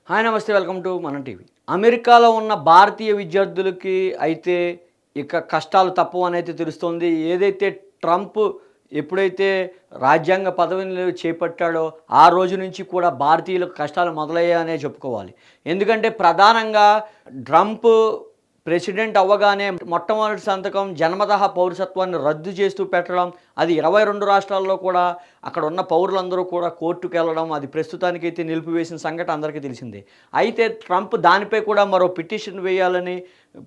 Hi నమస్తే welcome to మన TV. అమెరికాలో ఉన్న భారతీయ విద్యార్థులకి అయితే ఇక కష్టాలు తప్పవు అని అయితే తెలుస్తోంది. ఏదైతే ట్రంప్ ఎప్పుడైతే రాజ్యాంగ పదవిని చేపట్టాడో ఆ రోజు నుంచి కూడా భారతీయులకు కష్టాలు మొదలయ్యాయనే చెప్పుకోవాలి. ఎందుకంటే ప్రధానంగా ట్రంప్ ప్రెసిడెంట్ అవ్వగానే మొట్టమొదటి సంతకం జన్మతః పౌరసత్వాన్ని రద్దు చేస్తూ పెట్టడం, అది 22 రాష్ట్రాల్లో కూడా అక్కడ ఉన్న పౌరులందరూ కూడా కోర్టుకెళ్ళడం, అది ప్రస్తుతానికైతే నిలిపివేసిన సంగతి అందరికీ తెలిసిందే. అయితే ట్రంప్ దానిపై కూడా మరో పిటిషన్ వేయాలని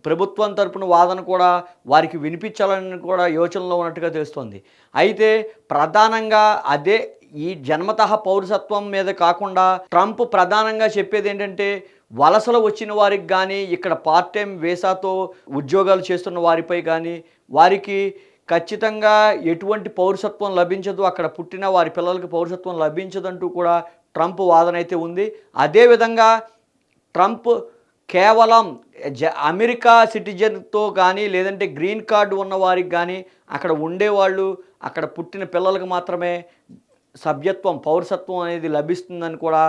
ప్రభుత్వం తరపున వాదన కూడా వారికి వినిపించాలని కూడా యోచనలో ఉన్నట్టుగా తెలుస్తోంది. అయితే ప్రధానంగా అదే ఈ జన్మతః పౌరసత్వం మీద కాకుండా ట్రంప్ ప్రధానంగా చెప్పేదేంటంటే వలసలు వచ్చిన వారికి కానీ, ఇక్కడ పార్ట్ టైం వీసాతో ఉద్యోగాలు చేస్తున్న వారిపై కానీ, వారికి ఖచ్చితంగా ఎటువంటి పౌరసత్వం లభించదు, అక్కడ పుట్టిన వారి పిల్లలకి పౌరసత్వం లభించదంటూ కూడా ట్రంప్ వాదన అయితే ఉంది. అదేవిధంగా ట్రంప్ కేవలం అమెరికా సిటిజన్‌తో కానీ, లేదంటే గ్రీన్ కార్డ్ ఉన్న వారికి కానీ, అక్కడ ఉండేవాళ్ళు, అక్కడ పుట్టిన పిల్లలకు మాత్రమే సభ్యత్వం, పౌరసత్వం అనేది లభిస్తుందని కూడా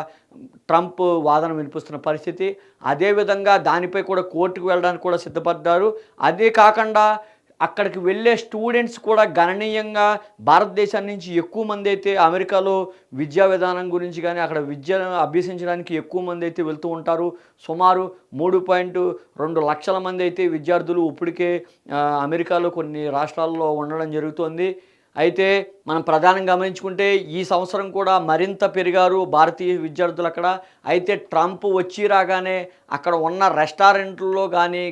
ట్రంప్ వాదన వినిపిస్తున్న పరిస్థితి. అదేవిధంగా దానిపై కూడా కోర్టుకు వెళ్ళడానికి కూడా సిద్ధపడ్డారు. అదే కాకుండా అక్కడికి వెళ్ళే స్టూడెంట్స్ కూడా గణనీయంగా భారతదేశం నుంచి ఎక్కువ మంది అయితే అమెరికాలో విద్యా విధానం గురించి కానీ, అక్కడ విద్యను అభ్యసించడానికి ఎక్కువ మంది అయితే వెళ్తూ ఉంటారు. సుమారు 3.2 లక్షల మంది అయితే విద్యార్థులు ఇప్పటికే అమెరికాలో కొన్ని రాష్ట్రాల్లో ఉండడం జరుగుతోంది. అయితే మనం ప్రధానంగా గమనించుకుంటే ఈ సంవత్సరం కూడా మరింత పెరిగారు భారతీయ విద్యార్థులు అక్కడ. అయితే ట్రంప్ వచ్చి రాగానే అక్కడ ఉన్న రెస్టారెంట్లలో కానీ,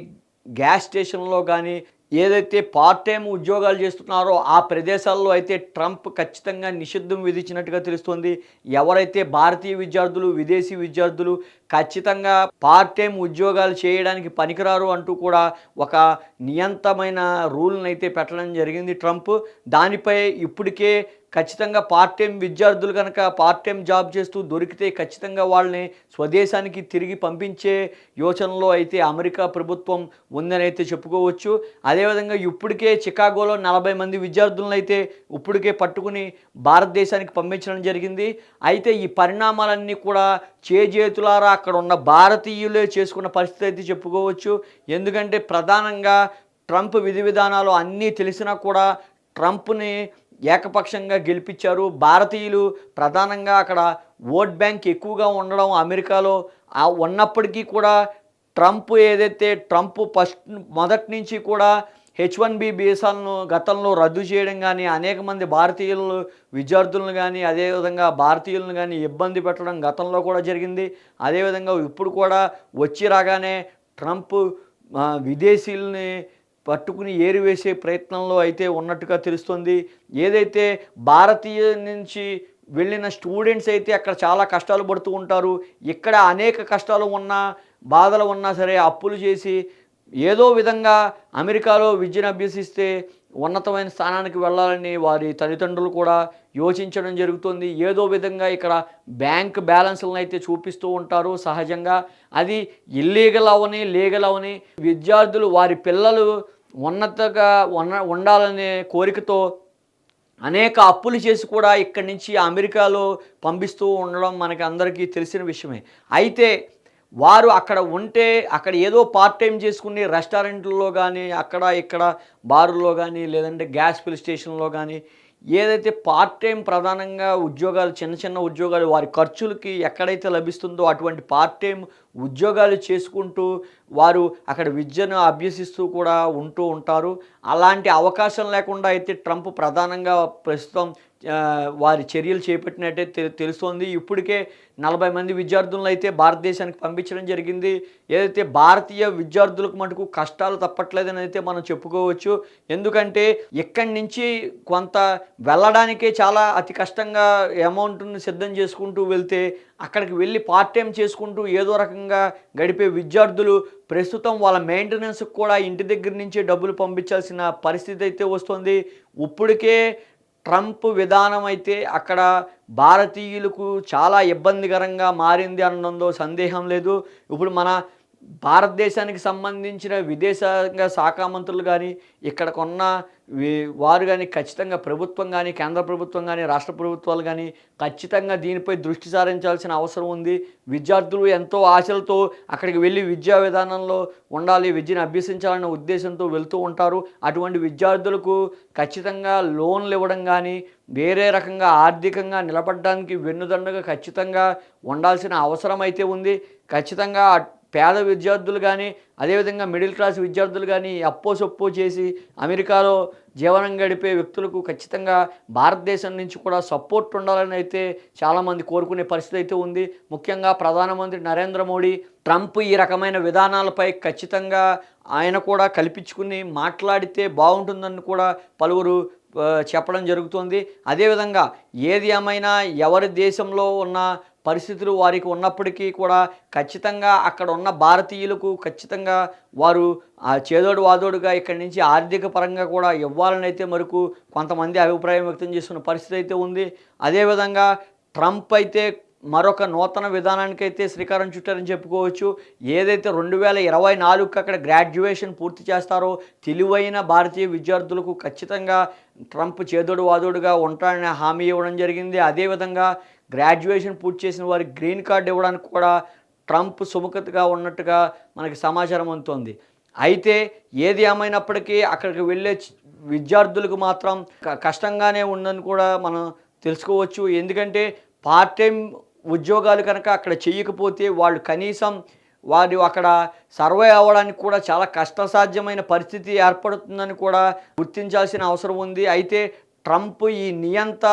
గ్యాస్ స్టేషన్‌లో కానీ ఏదైతే పార్ట్ టైమ్ ఉద్యోగాలు చేస్తున్నారో ఆ ప్రదేశాల్లో అయితే ట్రంప్ ఖచ్చితంగా నిషిద్ధం విధించినట్టుగా తెలుస్తోంది. ఎవరైతే భారతీయ విద్యార్థులు, విదేశీ విద్యార్థులు ఖచ్చితంగా పార్ట్ టైమ్ ఉద్యోగాలు చేయడానికి పనికిరారు అంటూ కూడా ఒక నియంతమైన రూల్‌ని అయితే పెట్టడం జరిగింది ట్రంప్. దానిపై ఇప్పటికే ఖచ్చితంగా పార్ట్ టైమ్ విద్యార్థులు కనుక పార్ట్ టైమ్ జాబ్ చేస్తూ దొరికితే ఖచ్చితంగా వాళ్ళని స్వదేశానికి తిరిగి పంపించే యోచనలో అయితే అమెరికా ప్రభుత్వం ఉందని అయితే చెప్పుకోవచ్చు. అదేవిధంగా ఇప్పటికే చికాగోలో 40 మంది విద్యార్థులను అయితే ఇప్పటికే పట్టుకుని భారతదేశానికి పంపించడం జరిగింది. అయితే ఈ పరిణామాలన్నీ కూడా చేజేతులారా అక్కడ ఉన్న భారతీయులే చేసుకున్న పరిస్థితి అయితే చెప్పుకోవచ్చు. ఎందుకంటే ప్రధానంగా ట్రంప్ విధి విధానాలు అన్నీ తెలిసినా కూడా ట్రంప్‌ని ఏకపక్షంగా గెలిపించారు. భారతీయులు ప్రధానంగా అక్కడ ఓట్ బ్యాంక్ ఎక్కువగా ఉండడం అమెరికాలో ఉన్నప్పటికీ కూడా ట్రంప్ మొదటి నుంచి కూడా H-1B వీసాలను గతంలో రద్దు చేయడం కానీ, అనేక మంది విద్యార్థులను కానీ, అదేవిధంగా భారతీయులను కానీ ఇబ్బంది పెట్టడం గతంలో కూడా జరిగింది. అదేవిధంగా ఇప్పుడు కూడా వచ్చి రాగానే ట్రంప్ విదేశీయుల్ని పట్టుకుని ఏరివేసే ప్రయత్నంలో అయితే ఉన్నట్టుగా తెలుస్తుంది. ఏదైతే భారతీయ నుంచి వెళ్ళిన స్టూడెంట్స్ అయితే అక్కడ చాలా కష్టాలు పడుతూ ఉంటారు. ఇక్కడ అనేక కష్టాలు ఉన్నా, బాధలు ఉన్నా సరే అప్పులు చేసి ఏదో విధంగా అమెరికాలో విద్యను అభ్యసిస్తే ఉన్నతమైన స్థానానికి వెళ్ళాలని వారి తల్లిదండ్రులు కూడా యోచించడం జరుగుతుంది. ఏదో విధంగా ఇక్కడ బ్యాంక్ బ్యాలెన్స్లను అయితే చూపిస్తూ ఉంటారు సహజంగా. అది ఇల్లీగల్ అవని, లీగల్ అవని విద్యార్థులు వారి పిల్లలు ఉన్నతగా ఉండాలనే కోరికతో అనేక అప్పులు చేసి కూడా ఇక్కడి నుంచి అమెరికాలో పంపిస్తూ ఉండడం మనకి అందరికీ తెలిసిన విషయమే. అయితే వారు అక్కడ ఉంటే అక్కడ ఏదో పార్ట్ టైం చేసుకుని రెస్టారెంట్లలో కానీ, అక్కడ ఇక్కడ బారుల్లో కానీ, లేదంటే గ్యాస్ ఫిల్ స్టేషన్లో కానీ ఏదైతే పార్ట్ టైం ప్రధానంగా ఉద్యోగాలు, చిన్న చిన్న ఉద్యోగాలు వారి ఖర్చులకి ఎక్కడైతే లభిస్తుందో అటువంటి పార్ట్ టైం ఉద్యోగాలు చేసుకుంటూ వారు అక్కడ విద్యను అభ్యసిస్తూ కూడా ఉంటూ ఉంటారు. అలాంటి అవకాశం లేకుండా అయితే ట్రంప్ ప్రధానంగా ప్రస్తుతం వారి చర్యలు చేపట్టినట్టే తెలుస్తోంది. ఇప్పటికే 40 మంది విద్యార్థులను అయితే భారతదేశానికి పంపించడం జరిగింది. ఏదైతే భారతీయ విద్యార్థులకు మటుకు కష్టాలు తప్పట్లేదని అయితే మనం చెప్పుకోవచ్చు. ఎందుకంటే ఇక్కడి నుంచి కొంత వెళ్ళడానికే చాలా అతి కష్టంగా అమౌంట్‌ని సిద్ధం చేసుకుంటూ వెళ్తే అక్కడికి వెళ్ళి పార్ట్ టైం చేసుకుంటూ ఏదో రకంగా గడిపే విద్యార్థులు ప్రస్తుతం వాళ్ళ మెయింటెనెన్స్‌కి కూడా ఇంటి దగ్గర నుంచే డబ్బులు పంపించాల్సిన పరిస్థితి అయితే వస్తుంది. ఇప్పటికే ట్రంప్ విధానం అయితే అక్కడ భారతీయులకు చాలా ఇబ్బందికరంగా మారింది అనడంలో సందేహం లేదు. ఇప్పుడు మన భారతదేశానికి సంబంధించిన విదేశాంగ శాఖ మంత్రులు గానీ, ఇక్కడికున్న వారు గానీ ఖచ్చితంగా ప్రభుత్వం గానీ, కేంద్ర ప్రభుత్వం గానీ, రాష్ట్ర ప్రభుత్వాలు గానీ ఖచ్చితంగా దీనిపై దృష్టి సారించాల్సిన అవసరం ఉంది. విద్యార్థులు ఎంతో ఆశలతో అక్కడికి వెళ్ళి విద్యా విధానంలో ఉండాలి, విద్యను అభ్యసించాలనే ఉద్దేశంతో వెళ్తూ ఉంటారు. అటువంటి విద్యార్థులకు ఖచ్చితంగా లోన్లు ఇవ్వడం గానీ, వేరే రకంగా ఆర్థికంగా నిలబడడానికి వెన్నుదన్నుగా ఖచ్చితంగా ఉండాల్సిన అవసరం అయితే ఉంది. ఖచ్చితంగా పేద విద్యార్థులు గానీ, అదేవిధంగా మిడిల్ క్లాస్ విద్యార్థులు గానీ అప్పో సొప్పో చేసి అమెరికాలో జీవనం గడిపే వ్యక్తులకు ఖచ్చితంగా భారతదేశం నుంచి కూడా సపోర్ట్ ఉండాలని అయితే చాలామంది కోరుకునే పరిస్థితి అయితే ఉంది. ముఖ్యంగా ప్రధానమంత్రి నరేంద్ర మోడీ, ట్రంప్ ఈ రకమైన విధానాలపై ఖచ్చితంగా ఆయన కూడా కల్పించుకుని మాట్లాడితే బాగుంటుందని కూడా పలువురు చెప్పడం జరుగుతుంది. అదేవిధంగా ఏది ఏమైనా ఎవరి దేశంలో ఉన్న పరిస్థితులు వారికి ఉన్నప్పటికీ కూడా ఖచ్చితంగా అక్కడ ఉన్న భారతీయులకు ఖచ్చితంగా వారు చేదోడు వాదోడుగా ఇక్కడి నుంచి ఆర్థిక పరంగా కూడా ఇవ్వాలని అయితే మరకు కొంతమంది అభిప్రాయం వ్యక్తం చేస్తున్న పరిస్థితి అయితే ఉంది. అదేవిధంగా ట్రంప్ అయితే మరొక నూతన విధానానికైతే శ్రీకారం చుట్టారని చెప్పుకోవచ్చు. ఏదైతే 2024కి అక్కడ గ్రాడ్యుయేషన్ పూర్తి చేస్తారో తెలివైన భారతీయ విద్యార్థులకు ఖచ్చితంగా ట్రంప్ చేదోడు వాదోడుగా ఉంటాడని హామీ ఇవ్వడం జరిగింది. అదేవిధంగా గ్రాడ్యుయేషన్ పూర్తి చేసిన వారికి గ్రీన్ కార్డ్ ఇవ్వడానికి కూడా ట్రంప్ సుముఖతగా ఉన్నట్టుగా మనకి సమాచారం అందుతోంది. అయితే ఏది ఏమైనప్పటికీ అక్కడికి వెళ్ళే విద్యార్థులకు మాత్రం కష్టంగానే ఉందని కూడా మనం తెలుసుకోవచ్చు. ఎందుకంటే పార్ట్ టైం ఉద్యోగాలు కనుక అక్కడ చేయకపోతే వాళ్ళు కనీసం వారు అక్కడ సర్వే అవ్వడానికి కూడా చాలా కష్టసాధ్యమైన పరిస్థితి ఏర్పడుతుందని కూడా గుర్తించాల్సిన అవసరం ఉంది. అయితే ట్రంప్ ఈ నియంత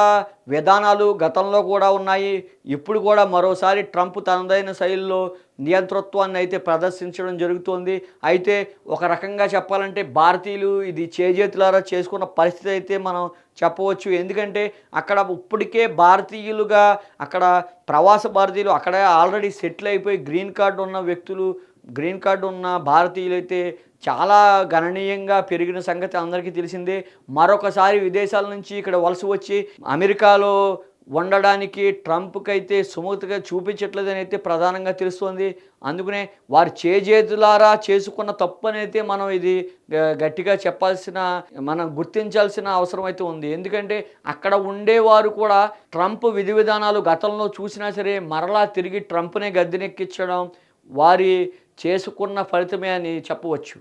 విధానాలు గతంలో కూడా ఉన్నాయి. ఇప్పుడు కూడా మరోసారి ట్రంప్ తనదైన శైలిలో నియంతృత్వాన్ని అయితే ప్రదర్శించడం జరుగుతోంది. అయితే ఒక రకంగా చెప్పాలంటే భారతీయులు ఇది చేజేతులారా చేసుకున్న పరిస్థితి అయితే మనం చెప్పవచ్చు. ఎందుకంటే అక్కడ ఇప్పటికే భారతీయులుగా అక్కడ ప్రవాస భారతీయులు అక్కడే ఆల్రెడీ సెటిల్ అయిపోయి గ్రీన్ కార్డు ఉన్న వ్యక్తులు, గ్రీన్ కార్డు ఉన్న భారతీయులైతే చాలా గణనీయంగా పెరిగిన సంగతి అందరికీ తెలిసిందే. మరొకసారి విదేశాల నుంచి ఇక్కడ వలస వచ్చి అమెరికాలో ఉండడానికి ట్రంప్కి అయితే సుముఖతగా చూపించట్లేదని అయితే ప్రధానంగా తెలుస్తోంది. అందుకనే వారు చేజేతులారా చేసుకున్న తప్పు అయితే మనం ఇది గట్టిగా మనం గుర్తించాల్సిన అవసరం అయితే ఉంది. ఎందుకంటే అక్కడ ఉండేవారు కూడా ట్రంప్ విధి విధానాలు గతంలో చూసినా సరే మరలా తిరిగి ట్రంప్నే గద్దెనెక్కించడం వారి చేసుకున్న ఫలితమే అని చెప్పవచ్చు.